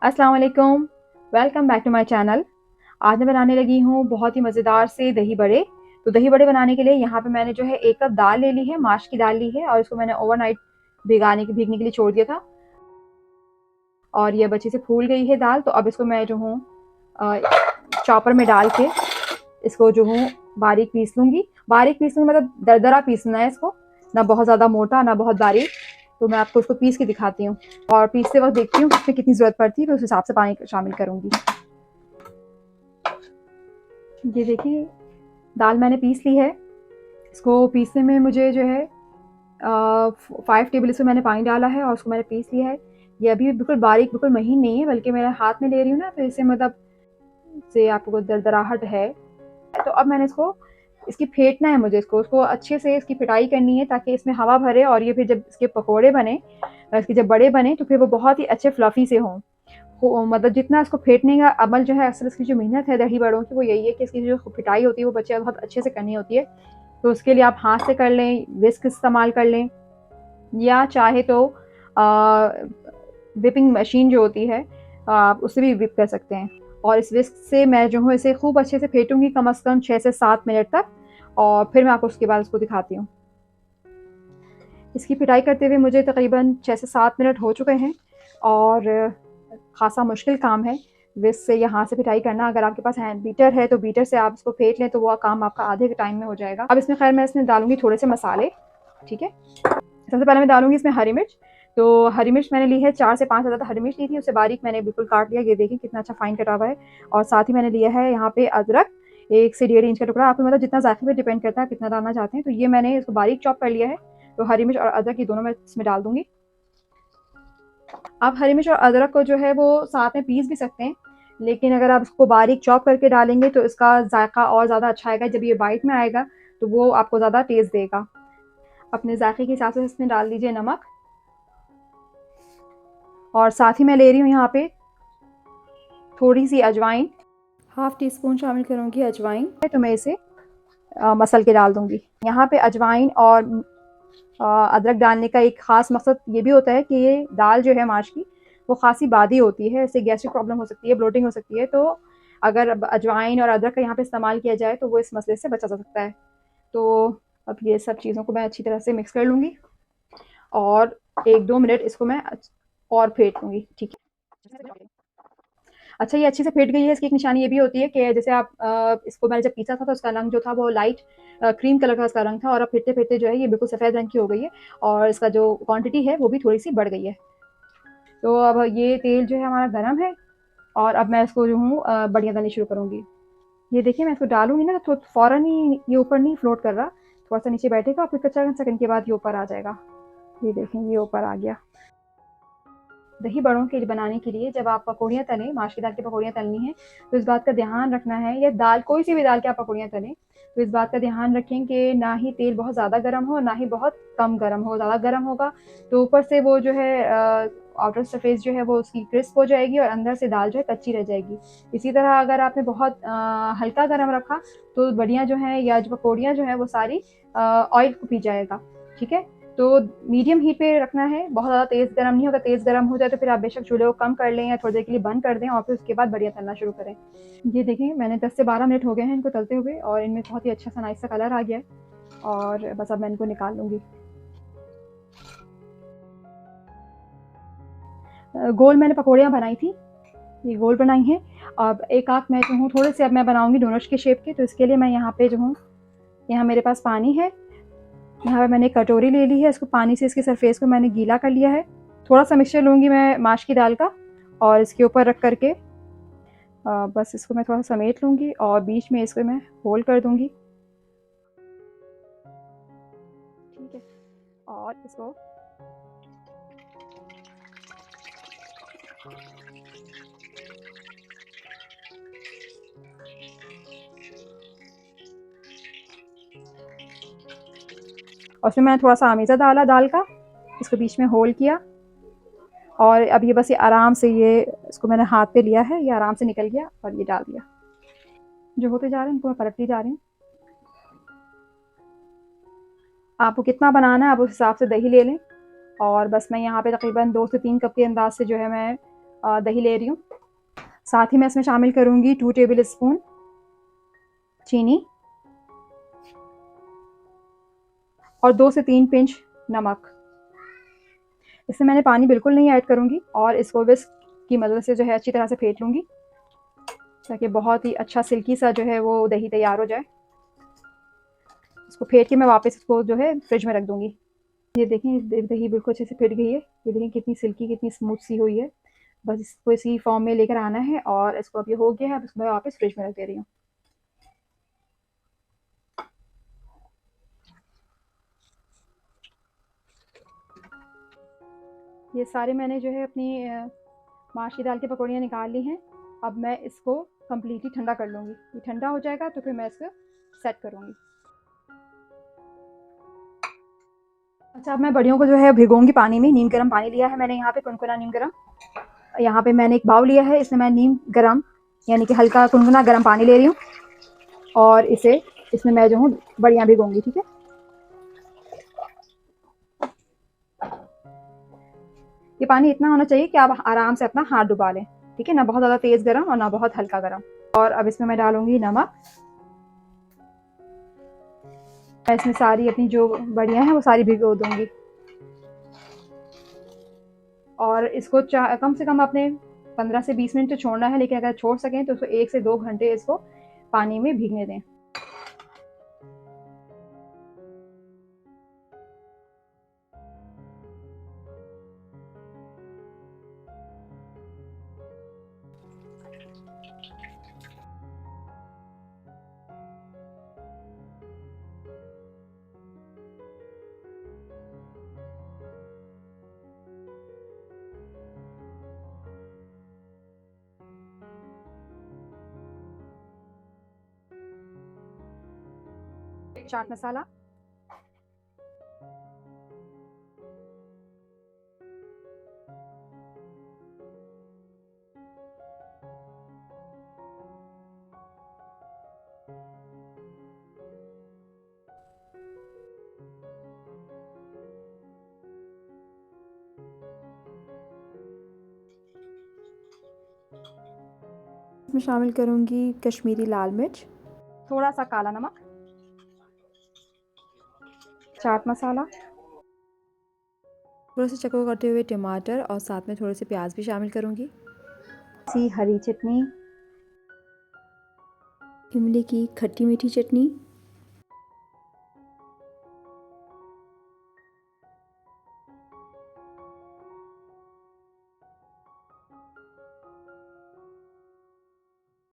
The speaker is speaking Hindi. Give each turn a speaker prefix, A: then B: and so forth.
A: अस्सलाम वालेकुम, welcome back to my channel. आज मैं बनाने लगी हूँ बहुत ही मज़ेदार से दही बड़े। तो दही बड़े बनाने के लिए यहाँ पे मैंने जो है 1 कप दाल ले ली है, माश की दाल ली है और इसको मैंने ओवरनाइट भीगने के लिए छोड़ दिया था और ये अब अच्छे से फूल गई है दाल। तो अब इसको मैं जो हूँ चॉपर में डाल के इसको जो हूँ बारीक पीस लूँगी। बारीक पीसने मतलब दरदरा पीसना है इसको, ना बहुत ज़्यादा मोटा ना बहुत बारीक। तो मैं आपको उसको पीस के दिखाती हूँ और पीसते वक्त देखती हूँ उसमें कितनी ज़रूरत पड़ती है, फिर उस हिसाब से पानी शामिल करूँगी। ये देखिए दाल मैंने पीस ली है। इसको पीसने में मुझे जो है 5 टेबल स्पून मैंने पानी डाला है और उसको मैंने पीस लिया है। ये अभी बिल्कुल बारीक बिल्कुल महीन नहीं है, बल्कि मेरे हाथ में ले रही हूँ ना, तो इससे मतलब से आपको दरदराहट है। तो अब मैंने इसकी फेंटना है मुझे, उसको अच्छे से इसकी पिटाई करनी है ताकि इसमें हवा भरे और ये फिर जब इसके पकोड़े बने, इसके जब बड़े बने तो फिर वो बहुत ही अच्छे फ्लफी से हों। मतलब जितना इसको फेंटने का अमल जो है, अक्सर इसकी जो मेहनत है दही बड़ों की वो यही है कि इसकी जो पिटाई होती है वो बच्चे बहुत अच्छे से करनी होती है। तो उसके लिए आप हाथ से कर लें, विस्क इस्तेमाल कर लें, या चाहे तो विपिंग मशीन जो होती है आप उससे भी विप कर सकते हैं। और इस विस्क से मैं जो हूँ इसे खूब अच्छे से फेंटूंगी कम से कम 6 से 7 मिनट तक, और फिर मैं आपको उसके बाद उसको दिखाती हूँ। इसकी पिटाई करते हुए मुझे तकरीबन 6 से 7 मिनट हो चुके हैं और ख़ासा मुश्किल काम है विस्क से यहाँ से पिटाई करना। अगर आपके पास हैंड बीटर है तो बीटर से आप इसको फेंट लें तो वो काम आपका आधे के टाइम में हो जाएगा। अब इसमें खैर मैं इसमें डालूंगी थोड़े से मसाले, ठीक है। सबसे पहले मैं डालूंगी इसमें हरी मिर्च। तो हरी मिर्च मैंने ली है 4 से 5 ज़्यादा हरी मिर्च ली थी, उसे बारीक मैंने बिल्कुल काट लिया। ये देखिए कितना अच्छा फाइन कटा हुआ है। और साथ ही मैंने लिया है यहाँ पे अदरक, 1 से 1.5 इंच का टुकड़ा। आपको मतलब जितना जायके पे डिपेंड करता है कितना डालना चाहते हैं। तो ये मैंने इसको बारीक चॉप कर लिया है। तो हरी मिर्च और अदरक ये दोनों मैं इसमें डाल दूंगी। आप हरी मिर्च और अदरक को जो है वो साथ में पीस भी सकते हैं, लेकिन अगर आप इसको बारीक चॉप करके डालेंगे तो इसका जायका और ज़्यादा अच्छा आएगा। जब ये बाइट में आएगा तो वो आपको ज़्यादा टेस्ट देगा। अपने जायके के हिसाब से इसमें डाल दीजिए नमक, और साथ ही मैं ले रही हूँ यहाँ पे थोड़ी सी अजवाइन, हाफ टी स्पून शामिल करूँगी अजवाइन। तो मैं इसे मसल के डाल दूँगी। यहाँ पे अजवाइन और अदरक डालने का एक ख़ास मकसद ये भी होता है कि ये दाल जो है माश की वो खासी बादी होती है, इससे गैस्ट्रिक प्रॉब्लम हो सकती है, ब्लोटिंग हो सकती है। तो अगर अजवाइन और अदरक का यहाँ पे इस्तेमाल किया जाए तो वो इस मसले से बचा जा सकता है। तो अब ये सब चीज़ों को मैं अच्छी तरह से मिक्स कर लूँगी और 1-2 मिनट इसको मैं और फेंट लूँगी, ठीक है। अच्छा, ये अच्छे से फेंट गई है। इसकी एक निशानी ये भी होती है कि जैसे आप इसको मैंने जब पीसा था तो उसका रंग जो था वो लाइट क्रीम कलर का इसका रंग था, और अब फेंटते-फेंटते जो है ये बिल्कुल सफ़ेद रंग की हो गई है और इसका जो क्वांटिटी है वो भी थोड़ी-सी बढ़ गई है। तो अब ये तेल जो है हमारा गरम है और अब मैं इसको जो हूँ बड़ियाँ तलनी शुरू करूँगी। ये देखिए मैं इसको डालूँगी ना तो फ़ौरन ही ये ऊपर नहीं फ्लोट कर रहा, थोड़ा-सा नीचे बैठेगा और फिर 4 सेकंड के बाद ये ऊपर आ जाएगा। ये देखें ये ऊपर आ गया। दही बड़ों के लिए बनाने के लिए जब आप पकौड़ियाँ तलें, माश की दाल की पकौड़ियाँ तलनी है, तो इस बात का ध्यान रखना है, या दाल कोई सी भी दाल की आप पकौड़ियाँ तलें, तो इस बात का ध्यान रखें कि ना ही तेल बहुत ज़्यादा गर्म हो, ना ही बहुत कम गर्म हो। ज़्यादा गर्म होगा तो ऊपर से वो जो है आउटर सरफेस जो है वो उसकी क्रिस्प हो जाएगी और अंदर से दाल जो है कच्ची रह जाएगी। इसी तरह अगर आपने बहुत हल्का गर्म रखा तो बड़ियाँ जो हैं या जो पकौड़ियाँ जो हैं वो सारी ऑयल को पी जाएगा, ठीक है। तो मीडियम हीट पे रखना है, बहुत ज़्यादा तेज़ गरम नहीं होगा। तेज़ गरम हो जाए तो फिर आप बेशक चूल्हे को कम कर लें या थोड़ी देर के लिए बंद कर दें और फिर उसके बाद बढ़िया तलना शुरू करें। ये देखें मैंने 10 से 12 मिनट हो गए हैं इनको तलते हुए और इनमें बहुत ही अच्छा सा नाइस सा कलर आ गया है और बस अब मैं इनको निकाल लूँगी। गोल मैंने पकौड़ियाँ बनाई थी, ये गोल बनाई हैं। अब एक आँख मैं जो हूँ थोड़े से अब मैं बनाऊँगी डोनट्स के शेप के, तो इसके लिए मैं यहाँ पे जो हूँ, यहाँ मेरे पास पानी है। यहाँ पे मैंने एक कटोरी ले ली है, इसको पानी से इसके सरफेस को मैंने गीला कर लिया है। थोड़ा सा मिक्सचर लूँगी मैं माश की दाल का और इसके ऊपर रख करके बस इसको मैं थोड़ा समेट लूँगी और बीच में इसको मैं होल कर दूँगी, ठीक है। और इसको और उसमें मैंने थोड़ा सा अमीज़ा डाला दाल का, इसको बीच में होल किया और अब ये बस ये आराम से ये इसको मैंने हाथ पे लिया है, ये आराम से निकल गया और ये डाल दिया। जो होते जा रहे हैं उनको मैं पलटती जा रही हूँ। आपको कितना बनाना है आप उस हिसाब से दही ले लें और बस मैं यहाँ पे तकरीबन 2 से 3 कप के अंदाज से जो है मैं दही ले रही हूँ। साथ ही मैं इसमें शामिल करूँगी 2 टेबल स्पून चीनी और 2 से 3 पिंच नमक। इसमें मैंने पानी बिल्कुल नहीं ऐड करूँगी और इसको विस्क की मदद से जो है अच्छी तरह से फेंट लूँगी ताकि बहुत ही अच्छा सिल्की सा जो है वो दही तैयार हो जाए। इसको फेंट के मैं वापस इसको जो है फ्रिज में रख दूँगी। ये देखें दही बिल्कुल अच्छे से फिट गई है। ये देखें कितनी सिल्की कितनी स्मूथ सी हुई है। बस इसको इसी फॉर्म में लेकर आना है और इसको अब ये हो गया है। अब इसको मैं वापस फ्रिज में रख दे रही हूँ। ये सारे मैंने जो है अपनी माश की दाल की पकौड़ियाँ निकाल ली हैं। अब मैं इसको कम्प्लीटली ठंडा कर लूँगी। ये ठंडा हो जाएगा तो फिर मैं इसको सेट करूँगी। अच्छा, अब मैं बड़ियों को जो है भिगोऊंगी पानी में। नीम गर्म पानी लिया है मैंने यहाँ पे, कुनकुना नीम गर्म। यहाँ पे मैंने एक बाउल लिया है, इसमें मैं नीम गर्म यानी कि हल्का कुनकुना गर्म पानी ले रही हूँ और इसमें मैं जो हूँ बड़ियाँ भिगोऊंगी। ठीक है, ये पानी इतना होना चाहिए कि आप आराम से अपना हाथ डुबा लें। ठीक है, ना बहुत ज़्यादा तेज़ गर्म और ना बहुत हल्का गर्म। और अब इसमें मैं डालूंगी नमक। मैं इसमें सारी अपनी जो बड़ियाँ हैं वो सारी भिगो दूंगी और इसको कम से कम अपने 15 से 20 मिनट तो छोड़ना है, लेकिन अगर छोड़ सकें तो इसको 1 से 2 घंटे इसको पानी में भीगने दें। चाट मसाला, इसमें शामिल करूंगी कश्मीरी लाल मिर्च, थोड़ा सा काला नमक, चाट मसाला, थोड़ा सा चको करते हुए टमाटर और साथ में थोड़े से प्याज भी शामिल करूंगी। सी हरी चटनी, इमली की खट्टी मीठी चटनी,